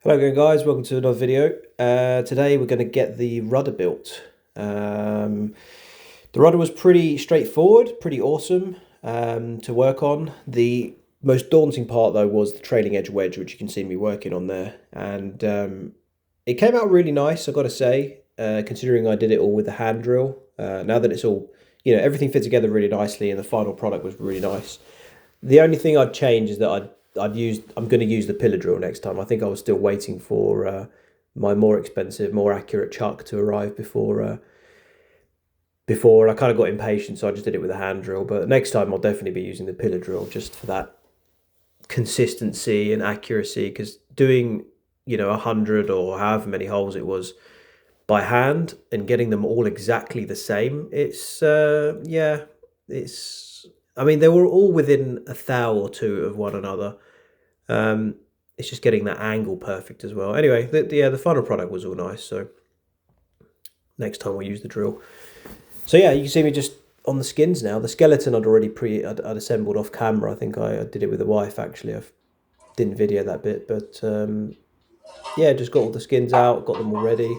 Hello again guys, welcome to another video. Today we're going to get the rudder built. The rudder was pretty straightforward, pretty awesome to work on. The most daunting part though was the trailing edge wedge, which you can see me working on there. And it came out really nice, I've got to say, considering I did it all with the hand drill. Now that it's all, everything fit together really nicely and the final product was really nice. The only thing I'd change is that I'm going to use the pillar drill next time. I think I was still waiting for my more expensive, more accurate chuck to arrive before I kind of got impatient, so I just did it with a hand drill. But next time I'll definitely be using the pillar drill just for that consistency and accuracy, because doing 100 or however many holes it was by hand and getting them all exactly the same, it's I mean, they were all within a thou or two of one another. It's just getting that angle perfect as well. Anyway, the final product was all nice. So next time we'll use the drill. So yeah, you can see me just on the skins now. The skeleton I'd assembled off camera. I think I did it with the wife actually. I didn't video that bit, but yeah, just got all the skins out, got them all ready,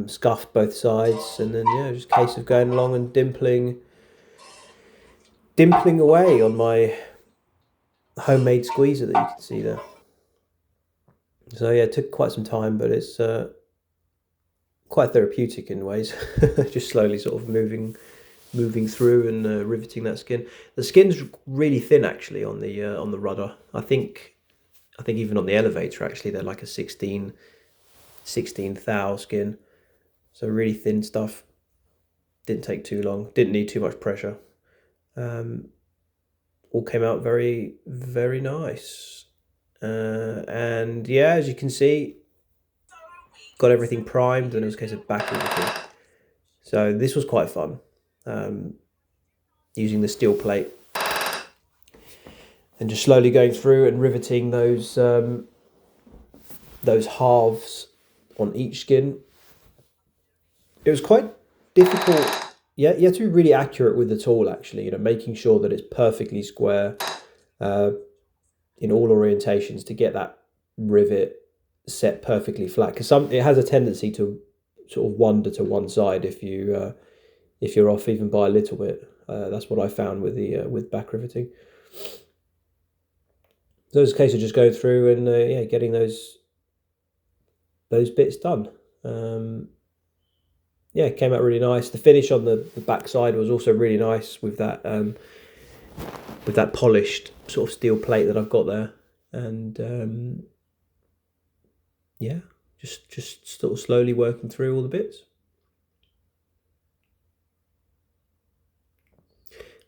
scuffed both sides, and then yeah, just a case of going along and dimpling away on my homemade squeezer that you can see there. So yeah, it took quite some time, but it's quite therapeutic in ways. Just slowly sort of moving through and riveting that skin. The skin's really thin actually on the rudder. I think even on the elevator actually they're like a 16 thou skin. So really thin stuff. Didn't take too long. Didn't need too much pressure. All came out very, very nice. And yeah, as you can see, got everything primed, and it was a case of back everything. So this was quite fun, using the steel plate and just slowly going through and riveting those halves on each skin. It was quite difficult. Yeah, you have to be really accurate with the tool actually, making sure that it's perfectly square in all orientations to get that rivet set perfectly flat, because it has a tendency to sort of wander to one side if you're off even by a little bit. That's what I found with back riveting. So it's a case of just going through and yeah, getting those bits done. Yeah, it came out really nice. The finish on the back side was also really nice with that polished sort of steel plate that I've got there. And yeah, just sort of slowly working through all the bits.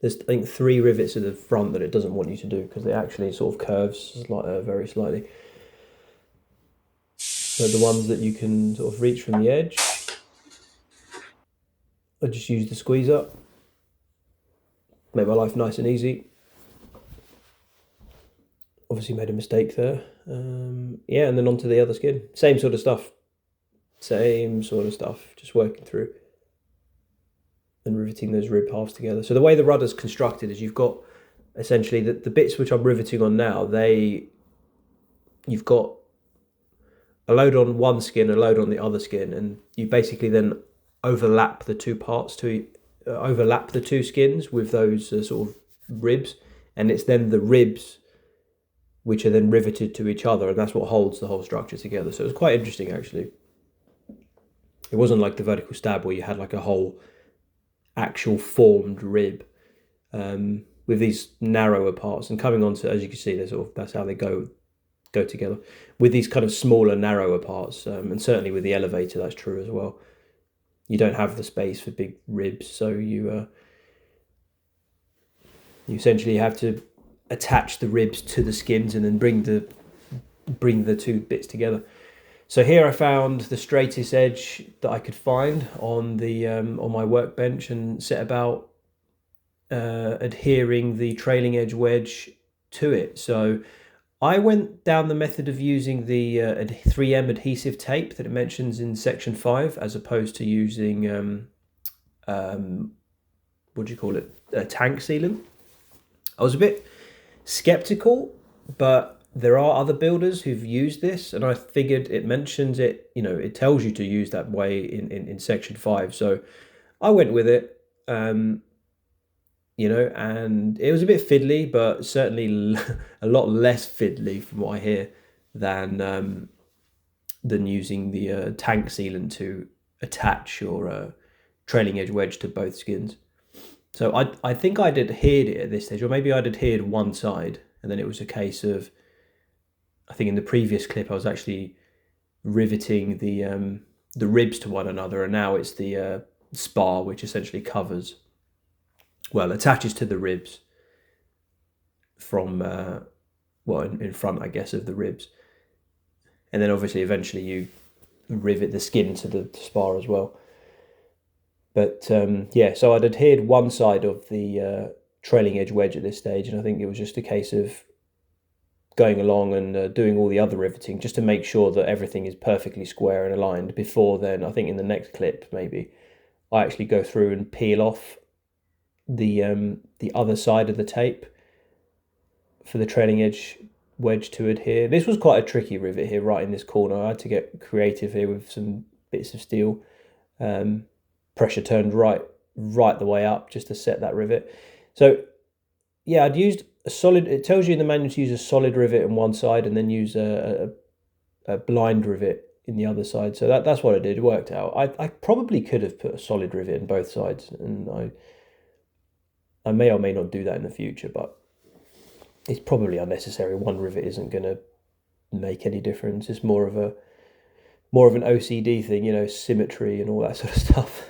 There's, I think, 3 rivets at the front that it doesn't want you to do because it actually sort of curves very slightly. So the ones that you can sort of reach from the edge, I just use the squeezer, make my life nice and easy. Obviously made a mistake there. Yeah, and then onto the other skin. Same sort of stuff. Just working through and riveting those rib halves together. So the way the rudder's constructed is you've got essentially the bits which I'm riveting on now, you've got a load on one skin, a load on the other skin, and you basically then overlap the two parts overlap the two skins with those sort of ribs, and it's then the ribs which are then riveted to each other, and that's what holds the whole structure together. So it was quite interesting actually. It wasn't like the vertical stab where you had like a whole actual formed rib with these narrower parts, and coming on to, as you can see, that's how they go together with these kind of smaller, narrower parts, and certainly with the elevator that's true as well. You don't have the space for big ribs, so you essentially have to attach the ribs to the skins and then bring the two bits together. So here I found the straightest edge that I could find on my workbench and set about adhering the trailing edge wedge to it. So I went down the method of using the 3M adhesive tape that it mentions in section 5, as opposed to using what do you call it, a tank sealant. I was a bit skeptical, but there are other builders who've used this, and I figured it mentions it, it tells you to use that way in section 5. So I went with it, and it was a bit fiddly, but certainly a lot less fiddly from what I hear than using the tank sealant to attach your trailing edge wedge to both skins. So I think I'd adhered it at this stage, or maybe I'd adhered one side, and then it was a case of, I think in the previous clip I was actually riveting the ribs to one another, and now it's the spar which essentially attaches to the ribs from in front, I guess, of the ribs, and then obviously eventually you rivet the skin to the spar as well. But so I'd adhered one side of the trailing edge wedge at this stage, and I think it was just a case of going along and doing all the other riveting just to make sure that everything is perfectly square and aligned before then. I think in the next clip maybe I actually go through and peel off the other side of the tape for the trailing edge wedge to adhere. This was quite a tricky rivet here, right in this corner. I had to get creative here with some bits of steel, pressure turned right the way up just to set that rivet. So yeah, I'd used a solid, it tells you in the manual to use a solid rivet on one side and then use a blind rivet in the other side. So that's what I did. It worked out. I probably could have put a solid rivet in both sides, and I may or may not do that in the future, but it's probably unnecessary. One rivet isn't going to make any difference. It's more of an OCD thing, symmetry and all that sort of stuff.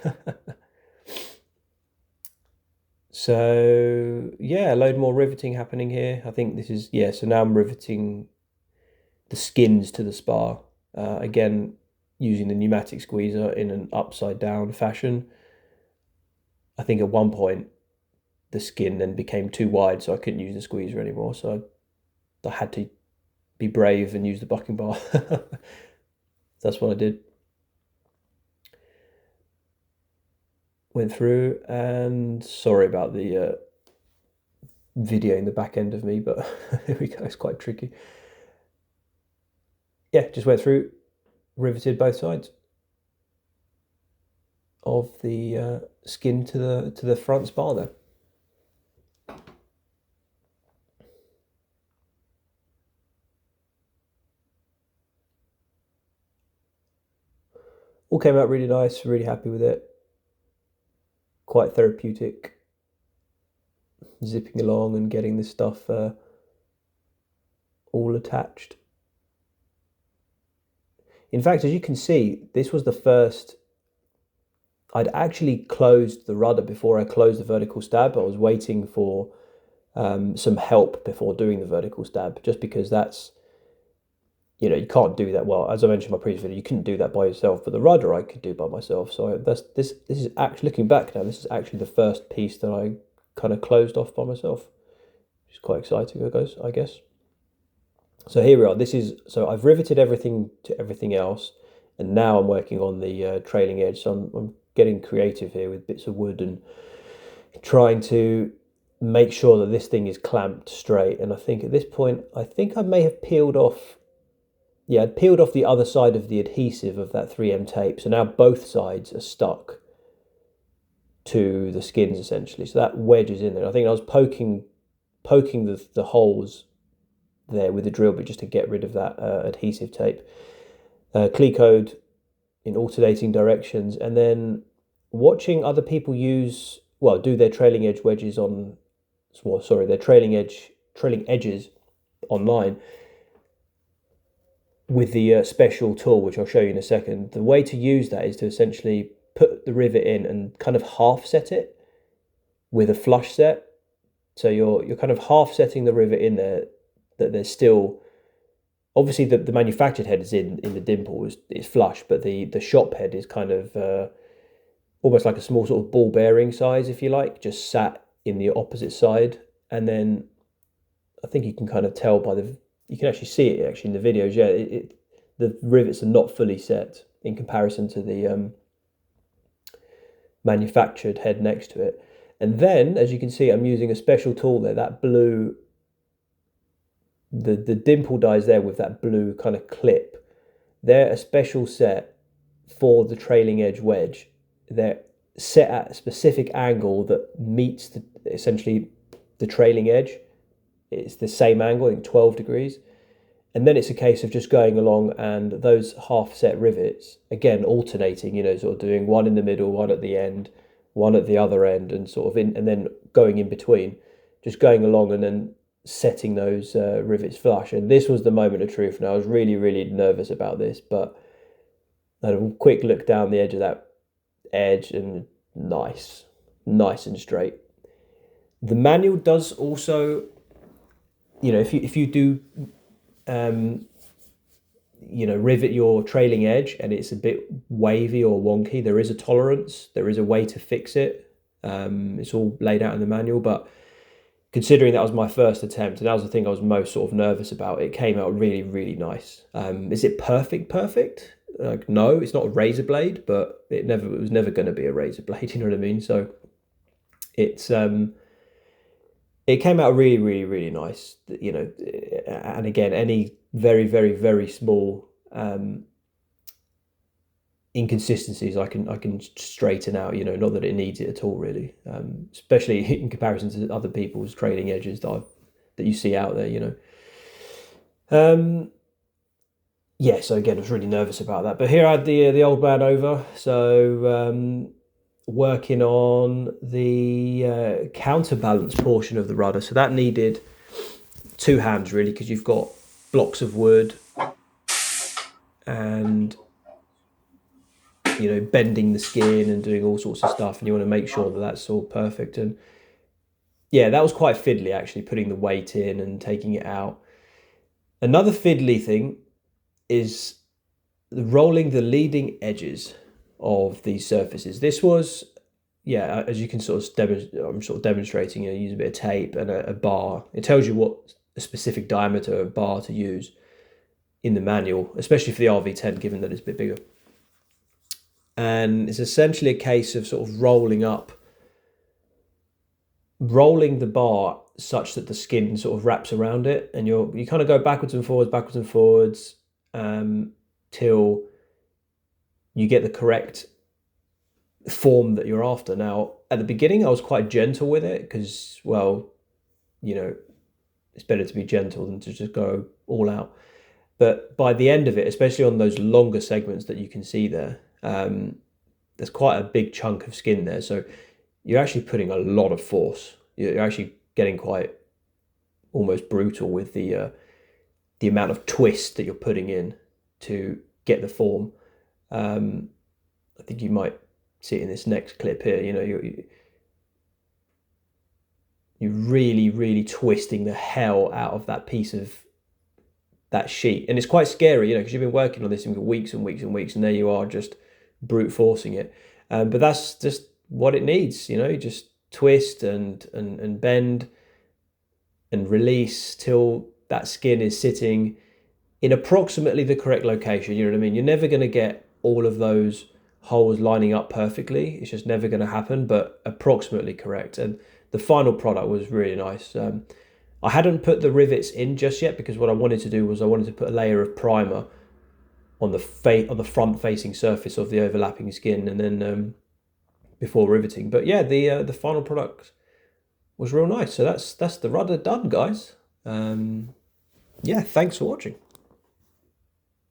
So yeah, a load more riveting happening here. I think this is, so now I'm riveting the skins to the spar, again using the pneumatic squeezer in an upside down fashion. I think at one point the skin then became too wide, so I couldn't use the squeezer anymore, so I had to be brave and use the bucking bar. That's what I did. Went through, and sorry about the video in the back end of me, but here we go, it's quite tricky. Yeah, just went through, riveted both sides of the skin to the front spar there. All came out really nice, really happy with it. Quite therapeutic, zipping along and getting this stuff all attached. In fact, as you can see, this was the first, I'd actually closed the rudder before I closed the vertical stab. I was waiting for some help before doing the vertical stab, just because that's, you can't do that. Well, as I mentioned in my previous video, you couldn't do that by yourself, but the rudder I could do by myself. So this is actually, looking back now, this is actually the first piece that I kind of closed off by myself, which is quite exciting, I guess. So here we are. So I've riveted everything to everything else, and now I'm working on the trailing edge. So I'm getting creative here with bits of wood and trying to make sure that this thing is clamped straight. And I think at this point, I may have peeled off. Yeah, I'd peeled off the other side of the adhesive of that 3M tape. So now both sides are stuck to the skins essentially. So that wedge is in there. I think I was poking the holes there with the drill bit just to get rid of that adhesive tape. Clecoed in alternating directions, and then watching other people do their trailing edge wedges their trailing edges online with the special tool, which I'll show you in a second. The way to use that is to essentially put the rivet in and kind of half set it with a flush set. So you're kind of half setting the rivet in there, that there's still, obviously the manufactured head is in the dimple, is flush, but the shop head is kind of almost like a small sort of ball bearing size, if you like, just sat in the opposite side. And then I think you can kind of tell you can actually see it actually in the videos. Yeah, the rivets are not fully set in comparison to the manufactured head next to it. And then, as you can see, I'm using a special tool there, that blue the dimple dies there with that blue kind of clip, they're a special set for the trailing edge wedge. They're set at a specific angle that meets essentially the trailing edge. It's the same angle, I think 12 degrees. And then it's a case of just going along and those half set rivets, again, alternating, sort of doing one in the middle, one at the end, one at the other end, and sort of and then going in between, just going along and then setting those rivets flush. And this was the moment of truth. And I was really, really nervous about this, but I had a quick look down the edge of that edge and nice and straight. The manual does also, if you do rivet your trailing edge and it's a bit wavy or wonky, there is a tolerance, there is a way to fix it. It's all laid out in the manual, but considering that was my first attempt and that was the thing I was most sort of nervous about, it came out really, really nice. Is it perfect? Like, no, it's not a razor blade, but it was never going to be a razor blade, you know what I mean? So it's it came out really, really, really nice, and again, any very, very, very small inconsistencies I can straighten out, not that it needs it at all, really, especially in comparison to other people's trailing edges that you see out there, Yeah, so again, I was really nervous about that. But here I had the old man over, so working on the counterbalance portion of the rudder. So that needed two hands, really, because you've got blocks of wood and, bending the skin and doing all sorts of stuff. And you want to make sure that that's all perfect. And yeah, that was quite fiddly, actually, putting the weight in and taking it out. Another fiddly thing is rolling the leading edges of these surfaces. This was, as you can sort of I'm sort of demonstrating, use a bit of tape and a bar. It tells you what a specific diameter of bar to use in the manual, especially for the RV10, given that it's a bit bigger. And it's essentially a case of sort of rolling the bar such that the skin sort of wraps around it, and you kind of go backwards and forwards, till you get the correct form that you're after. Now, at the beginning, I was quite gentle with it because, it's better to be gentle than to just go all out. But by the end of it, especially on those longer segments that you can see there, there's quite a big chunk of skin there. So you're actually putting a lot of force. You're actually getting quite almost brutal with the amount of twist that you're putting in to get the form. I think you might see it in this next clip here. You're really, really twisting the hell out of that piece of that sheet, and it's quite scary, because you've been working on this for weeks and weeks and weeks, and there you are just brute forcing it. But that's just what it needs. You just twist and bend and release till that skin is sitting in approximately the correct location. You know what I mean? You're never going to get all of those holes lining up perfectly. It's just never going to happen, but approximately correct. And the final product was really nice. I hadn't put the rivets in just yet because what I wanted to do was I wanted to put a layer of primer on the front facing surface of the overlapping skin, and then before riveting. But yeah, the final product was real nice. So that's the rudder done, guys. Yeah, thanks for watching.